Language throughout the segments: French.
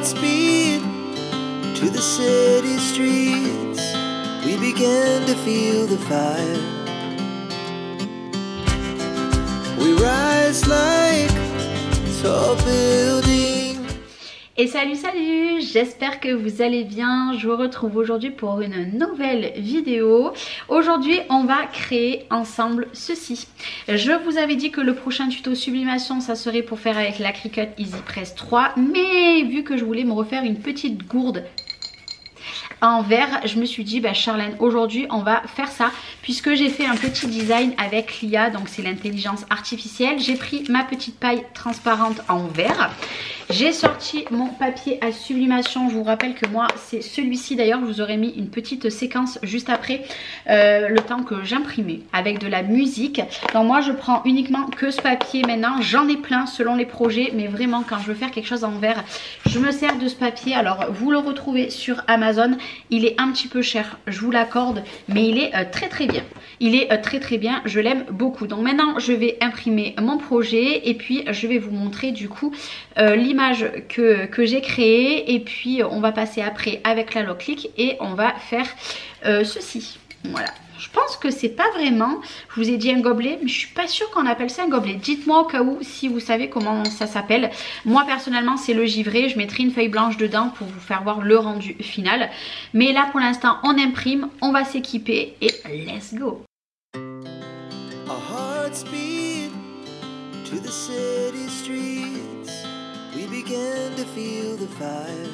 heart speed to the city streets. We began to feel the fire. We rise like tall buildings. Et salut, j'espère que vous allez bien. Je vous retrouve aujourd'hui pour une nouvelle vidéo. Aujourd'hui on va créer ensemble ceci. Je vous avais dit que le prochain tuto sublimation ça serait pour faire avec la Cricut Easy Press 3, mais vu que je voulais me refaire une petite gourde en verre, je me suis dit bah Charlène, aujourd'hui on va faire ça puisque j'ai fait un petit design avec l'IA, donc c'est l'intelligence artificielle. J'ai pris ma petite paille transparente en verre, j'ai sorti mon papier à sublimation. Je vous rappelle que moi c'est celui-ci, d'ailleurs je vous aurais mis une petite séquence juste après le temps que j'imprimais avec de la musique. Donc moi je prends uniquement que ce papier maintenant, j'en ai plein selon les projets, mais vraiment quand je veux faire quelque chose en verre je me sers de ce papier. Alors vous le retrouvez sur Amazon, il est un petit peu cher, je vous l'accorde, mais il est très bien. Il est très bien, je l'aime beaucoup. Donc maintenant je vais imprimer mon projet et puis je vais vous montrer du coup l'image que j'ai créée, et puis on va passer après avec la lock click et on va faire ceci. Voilà. Je pense que c'est pas vraiment, je vous ai dit un gobelet, mais je suis pas sûre qu'on appelle ça un gobelet. Dites-moi au cas où si vous savez comment ça s'appelle. Moi personnellement c'est le givré, je mettrai une feuille blanche dedans pour vous faire voir le rendu final. Mais là pour l'instant on imprime, on va s'équiper et let's go. Our heart speed to the city streets. We began to feel the fire.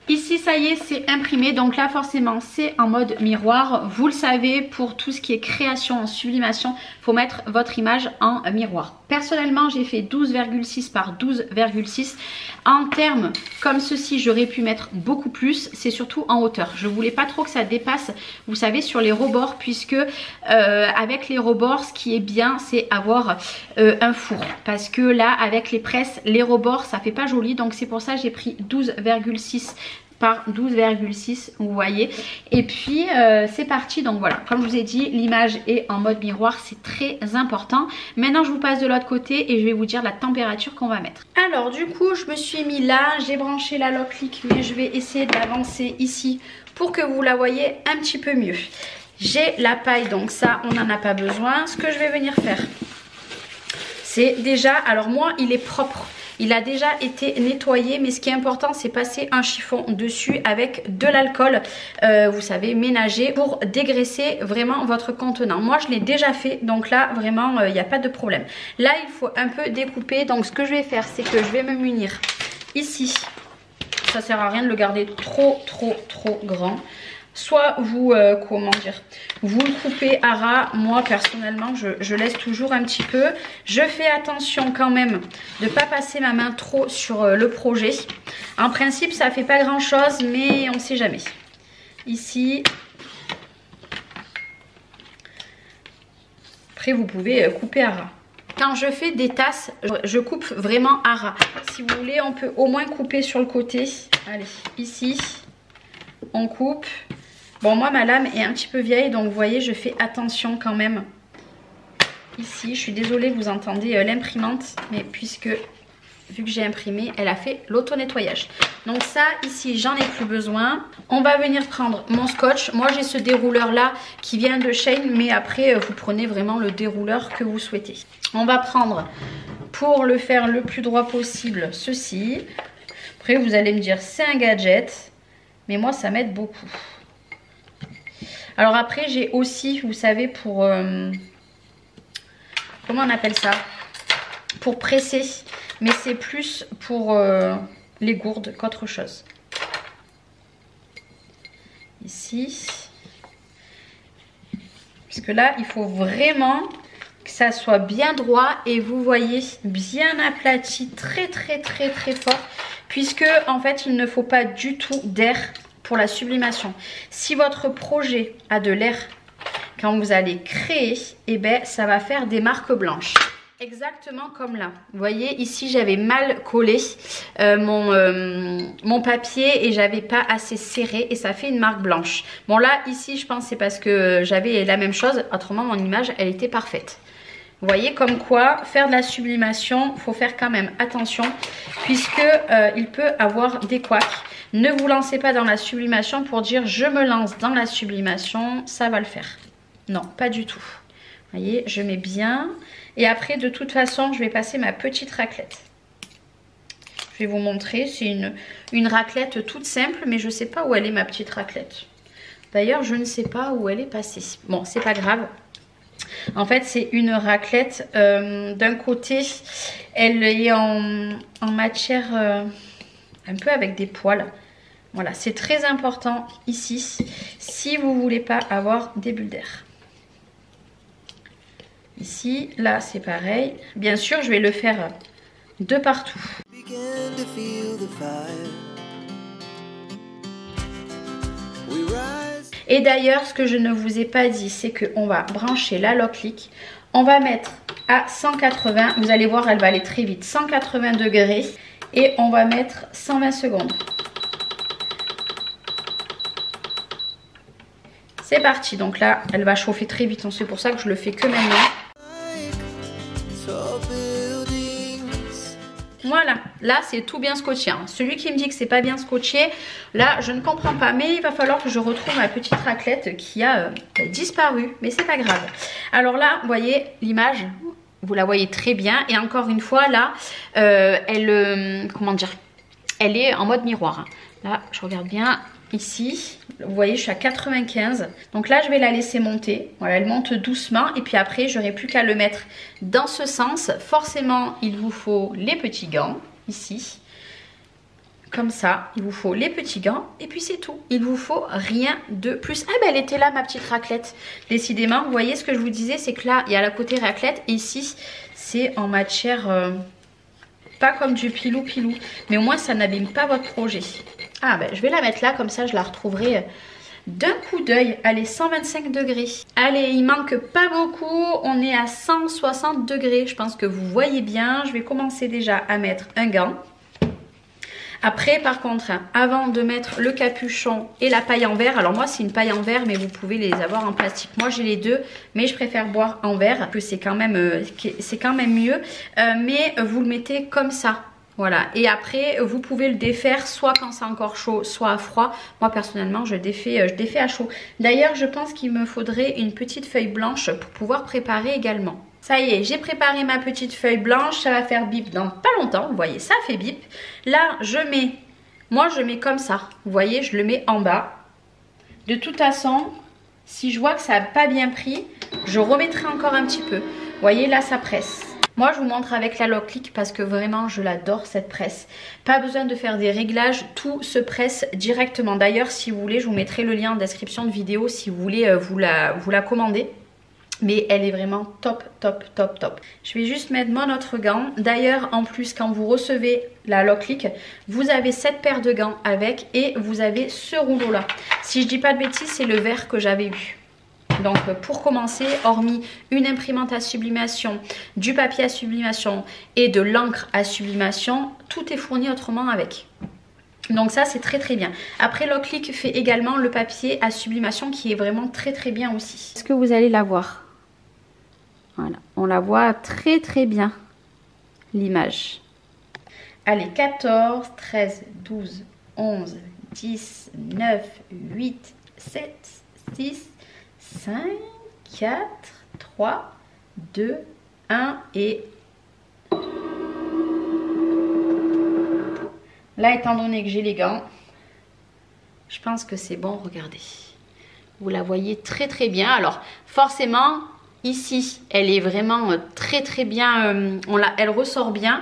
Ici ça y est, c'est imprimé, donc là forcément c'est en mode miroir. Vous le savez, pour tout ce qui est création en sublimation, il faut mettre votre image en miroir. Personnellement j'ai fait 12,6 par 12,6. En termes comme ceci j'aurais pu mettre beaucoup plus, c'est surtout en hauteur. Je voulais pas trop que ça dépasse, vous savez, sur les rebords, puisque avec les rebords ce qui est bien c'est avoir un four, parce que là avec les presses, les rebords ça fait pas joli, donc c'est pour ça que j'ai pris 12,6 par 12,6, vous voyez. Et puis c'est parti. Donc voilà, comme je vous ai dit, l'image est en mode miroir, c'est très important. Maintenant je vous passe de l'autre côté et je vais vous dire la température qu'on va mettre. Alors du coup je me suis mis là, j'ai branché la lock click, mais je vais essayer de l'avancer ici pour que vous la voyez un petit peu mieux. J'ai la paille, donc ça on n'en a pas besoin. Ce que je vais venir faire, c'est déjà, alors moi il est propre, il a déjà été nettoyé, mais ce qui est important c'est passer un chiffon dessus avec de l'alcool, vous savez, ménager, pour dégraisser vraiment votre contenant. Moi je l'ai déjà fait, donc là vraiment il n'y a pas de problème. Là il faut un peu découper, donc ce que je vais faire c'est que je vais me munir ici, ça sert à rien de le garder trop grand. Soit vous, comment dire, vous le coupez à ras. Moi personnellement je laisse toujours un petit peu. Je fais attention quand même de ne pas passer ma main trop sur le projet. En principe ça fait pas grand chose, mais on ne sait jamais. Ici. Après vous pouvez couper à ras. Quand je fais des tasses, je coupe vraiment à ras. Si vous voulez on peut au moins couper sur le côté. Allez, ici on coupe. Bon, moi ma lame est un petit peu vieille, donc vous voyez je fais attention quand même. Ici, je suis désolée, vous entendez l'imprimante, mais puisque vu que j'ai imprimé, elle a fait l'auto-nettoyage. Donc ça ici j'en ai plus besoin. On va venir prendre mon scotch. Moi j'ai ce dérouleur là qui vient de Shein, mais après vous prenez vraiment le dérouleur que vous souhaitez. On va prendre, pour le faire le plus droit possible, ceci. Après vous allez me dire c'est un gadget, mais moi ça m'aide beaucoup. Alors après j'ai aussi, vous savez, pour comment on appelle ça, pour presser, mais c'est plus pour les gourdes qu'autre chose. Ici, parce que là il faut vraiment que ça soit bien droit et vous voyez bien aplati, très fort, puisque en fait il ne faut pas du tout d'air pour la sublimation. Si votre projet a de l'air quand vous allez créer, et ben ça va faire des marques blanches. Exactement comme là. Vous voyez ici j'avais mal collé mon papier et j'avais pas assez serré et ça fait une marque blanche. Bon là ici je pense c'est parce que j'avais la même chose, autrement mon image elle était parfaite. Vous voyez comme quoi faire de la sublimation, il faut faire quand même attention puisque il peut avoir des couacs. Ne vous lancez pas dans la sublimation pour dire je me lance dans la sublimation, ça va le faire. Non, pas du tout. Vous voyez, je mets bien. Et après, de toute façon, je vais passer ma petite raclette. Je vais vous montrer, c'est une raclette toute simple, mais je ne sais pas où elle est ma petite raclette. D'ailleurs, je ne sais pas où elle est passée. Bon, c'est pas grave. En fait, c'est une raclette. D'un côté, elle est en matière un peu avec des poils. Voilà, c'est très important ici si vous ne voulez pas avoir des bulles d'air. Ici, là, c'est pareil. Bien sûr, je vais le faire de partout. Et d'ailleurs, ce que je ne vous ai pas dit, c'est qu'on va brancher la Locklick. On va mettre à 180. Vous allez voir, elle va aller très vite. 180 degrés. Et on va mettre 120 secondes. C'est parti. Donc là, elle va chauffer très vite. C'est pour ça que je le fais que maintenant. Voilà, là c'est tout bien scotché. Celui qui me dit que c'est pas bien scotché, là je ne comprends pas. Mais il va falloir que je retrouve ma petite raclette qui a disparu. Mais c'est pas grave. Alors là, vous voyez l'image, vous la voyez très bien. Et encore une fois, là, comment dire, elle est en mode miroir. Là, je regarde bien. Ici, vous voyez, je suis à 95. Donc là, je vais la laisser monter. Voilà, elle monte doucement. Et puis après, j'aurai plus qu'à le mettre dans ce sens. Forcément, il vous faut les petits gants, ici. Comme ça, il vous faut les petits gants. Et puis c'est tout. Il vous faut rien de plus. Ah ben, elle était là, ma petite raclette. Décidément, vous voyez ce que je vous disais, c'est que là, il y a la côté raclette. Et ici, c'est en matière... pas comme du pilou-pilou. Mais au moins, ça n'abîme pas votre projet. Ah ben je vais la mettre là, comme ça je la retrouverai d'un coup d'œil. Allez, 125 degrés. Allez, il manque pas beaucoup. On est à 160 degrés. Je pense que vous voyez bien. Je vais commencer déjà à mettre un gant. Après, par contre, avant de mettre le capuchon et la paille en verre, alors moi c'est une paille en verre, mais vous pouvez les avoir en plastique. Moi j'ai les deux, mais je préfère boire en verre, que c'est quand même mieux. Mais vous le mettez comme ça. Voilà, et après vous pouvez le défaire soit quand c'est encore chaud, soit à froid. Moi personnellement je défais à chaud. D'ailleurs je pense qu'il me faudrait une petite feuille blanche pour pouvoir préparer également. Ça y est, j'ai préparé ma petite feuille blanche, ça va faire bip dans pas longtemps, vous voyez, ça fait bip. Là je mets comme ça, vous voyez, je le mets en bas. De toute façon, si je vois que ça n'a pas bien pris, je remettrai encore un petit peu. Vous voyez, là ça presse. Moi, je vous montre avec la Locklick parce que vraiment, je l'adore cette presse. Pas besoin de faire des réglages, tout se presse directement. D'ailleurs, si vous voulez, je vous mettrai le lien en description de vidéo si vous voulez vous la commander. Mais elle est vraiment top, top, top, top. Je vais juste mettre mon autre gant. D'ailleurs, en plus, quand vous recevez la Locklick, vous avez cette paire de gants avec et vous avez ce rouleau-là. Si je dis pas de bêtises, c'est le vert que j'avais eu. Donc pour commencer, hormis une imprimante à sublimation, du papier à sublimation et de l'encre à sublimation, tout est fourni autrement avec. Donc ça c'est très très bien. Après Locklick fait également le papier à sublimation qui est vraiment très très bien aussi. Est-ce que vous allez la voir? Voilà, on la voit très très bien, l'image. Allez, 14, 13, 12, 11, 10, 9, 8, 7, 6... 5, 4, 3, 2, 1 et... Là, étant donné que j'ai les gants, je pense que c'est bon, regardez. Vous la voyez très très bien. Alors, forcément, ici, elle est vraiment très très bien, elle ressort bien.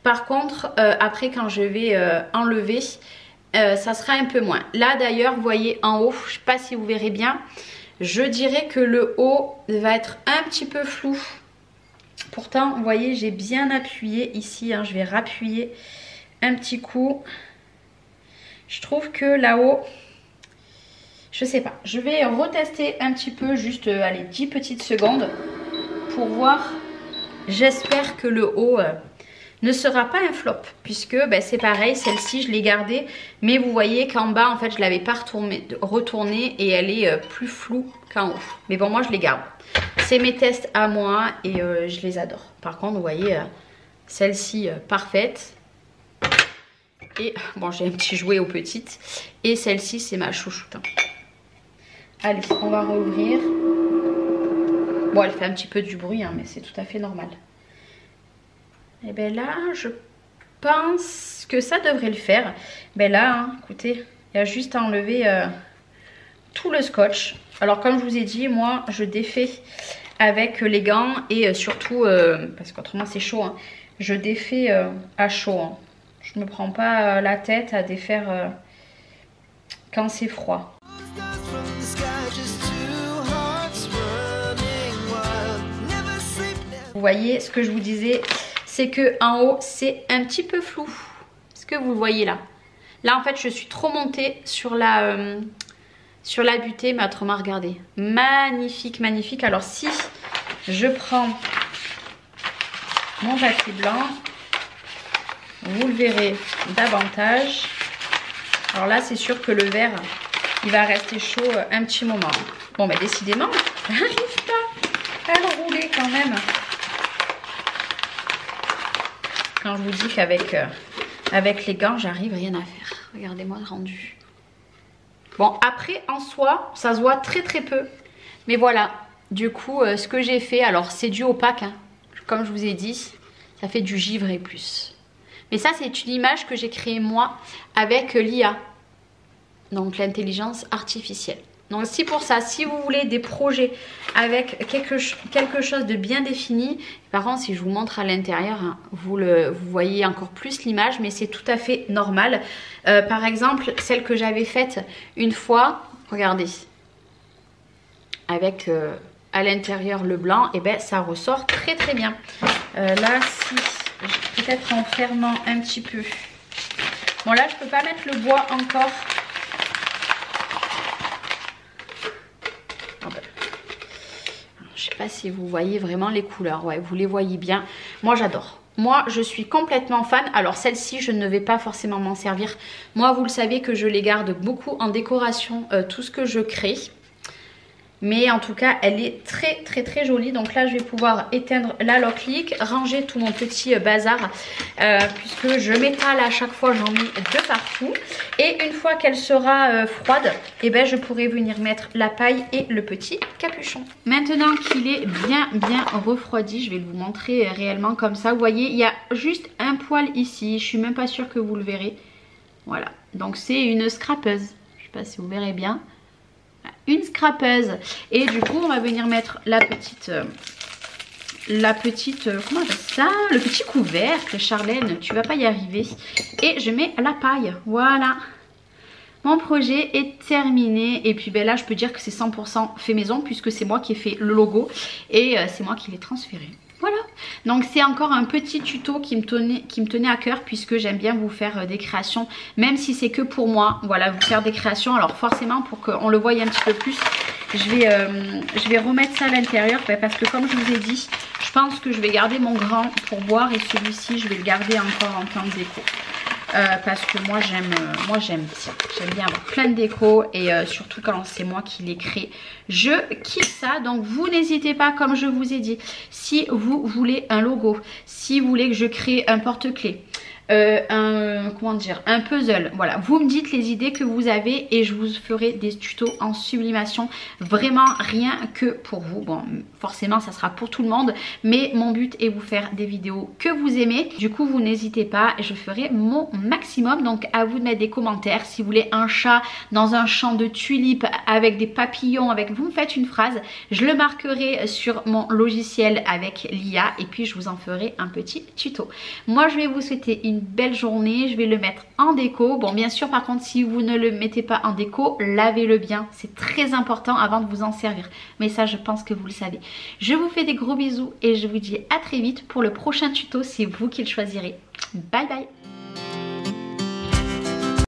Par contre, après, quand je vais enlever, ça sera un peu moins. Là, d'ailleurs, vous voyez en haut, je ne sais pas si vous verrez bien, je dirais que le haut va être un petit peu flou. Pourtant, vous voyez, j'ai bien appuyé ici. Je vais rappuyer un petit coup. Je trouve que là-haut, je sais pas. Je vais retester un petit peu, juste allez, 10 petites secondes pour voir. J'espère que le haut ne sera pas un flop, puisque ben, c'est pareil, celle-ci je l'ai gardée, mais vous voyez qu'en bas en fait je l'avais pas retournée et elle est plus floue qu'en haut. Mais bon, moi je les garde. C'est mes tests à moi et je les adore. Par contre, vous voyez, celle-ci parfaite. Et bon, j'ai un petit jouet aux petites. Et celle-ci, c'est ma chouchoute. Allez, on va rouvrir. Bon, elle fait un petit peu du bruit, hein, mais c'est tout à fait normal. Et bien là, je pense que ça devrait le faire. Ben là, hein, écoutez, il y a juste à enlever tout le scotch. Alors comme je vous ai dit, moi je défais avec les gants et surtout, parce qu'autrement c'est chaud, hein, je défais à chaud. Hein. Je ne me prends pas la tête à défaire quand c'est froid. Vous voyez, ce que je vous disais, c'est que en haut c'est un petit peu flou. Est-ce que vous le voyez là? Là en fait je suis trop montée sur la butée, mais autrement regardez. Magnifique, magnifique. Alors si je prends mon papier blanc, vous le verrez davantage. Alors là c'est sûr que le verre il va rester chaud un petit moment. Bon mais décidément, j'arrive pas à le rouler quand même. Quand je vous dis qu'avec avec les gants j'arrive, rien à faire. Regardez-moi le rendu. Bon après en soi ça se voit très très peu. Mais voilà, du coup ce que j'ai fait, alors c'est du opaque hein. Comme je vous ai dit, ça fait du givré plus. Mais ça c'est une image que j'ai créée moi avec l'IA. Donc l'intelligence artificielle. Donc si pour ça, si vous voulez des projets avec quelque chose de bien défini, par contre si je vous montre à l'intérieur, hein, vous voyez encore plus l'image, mais c'est tout à fait normal. Par exemple, celle que j'avais faite une fois, regardez, avec à l'intérieur le blanc, et ben ça ressort très très bien. Là, si peut-être en fermant un petit peu. Bon là, je peux pas mettre le bois encore. Je sais pas si vous voyez vraiment les couleurs. Ouais, vous les voyez bien. Moi, j'adore. Moi, je suis complètement fan. Alors, celle-ci, je ne vais pas forcément m'en servir. Moi, vous le savez que je les garde beaucoup en décoration, tout ce que je crée. Mais en tout cas, elle est très très très jolie. Donc là, je vais pouvoir éteindre la lock leak, ranger tout mon petit bazar. Puisque je m'étale à chaque fois, j'en mets de partout. Et une fois qu'elle sera froide, eh ben, je pourrai venir mettre la paille et le petit capuchon. Maintenant qu'il est bien refroidi, je vais vous montrer réellement comme ça. Vous voyez, il y a juste un poil ici. Je suis même pas sûre que vous le verrez. Voilà, donc c'est une scrapeuse. Je sais pas si vous verrez bien. Une scrapeuse. Et du coup, on va venir mettre la petite comment on appelle ça, le petit couvercle. Charlène, tu vas pas y arriver. Et je mets la paille. Voilà. Mon projet est terminé. Et puis ben là, je peux dire que c'est 100% fait maison puisque c'est moi qui ai fait le logo et c'est moi qui l'ai transféré. Voilà, donc c'est encore un petit tuto qui me tenait à cœur puisque j'aime bien vous faire des créations, même si c'est que pour moi, voilà, vous faire des créations. Alors forcément, pour qu'on le voie un petit peu plus, je vais remettre ça à l'intérieur parce que comme je vous ai dit, je pense que je vais garder mon grand pour boire et celui-ci, je vais le garder encore en tant que déco. Parce que moi j'aime bien avoir plein de déco et surtout quand c'est moi qui les crée, je kiffe ça. Donc vous n'hésitez pas, comme je vous ai dit, si vous voulez un logo, si vous voulez que je crée un porte-clés, un puzzle, voilà, vous me dites les idées que vous avez et je vous ferai des tutos en sublimation, vraiment rien que pour vous. Bon, forcément ça sera pour tout le monde, mais mon but est vous faire des vidéos que vous aimez. Du coup vous n'hésitez pas, je ferai mon maximum. Donc à vous de mettre des commentaires. Si vous voulez un chat dans un champ de tulipes avec des papillons, vous me faites une phrase, je le marquerai sur mon logiciel avec l'IA et puis je vous en ferai un petit tuto. Moi je vais vous souhaiter une belle journée, je vais le mettre en déco. Bon bien sûr par contre si vous ne le mettez pas en déco, lavez-le bien, c'est très important avant de vous en servir, mais ça je pense que vous le savez. Je vous fais des gros bisous et je vous dis à très vite pour le prochain tuto, c'est vous qui le choisirez. Bye bye.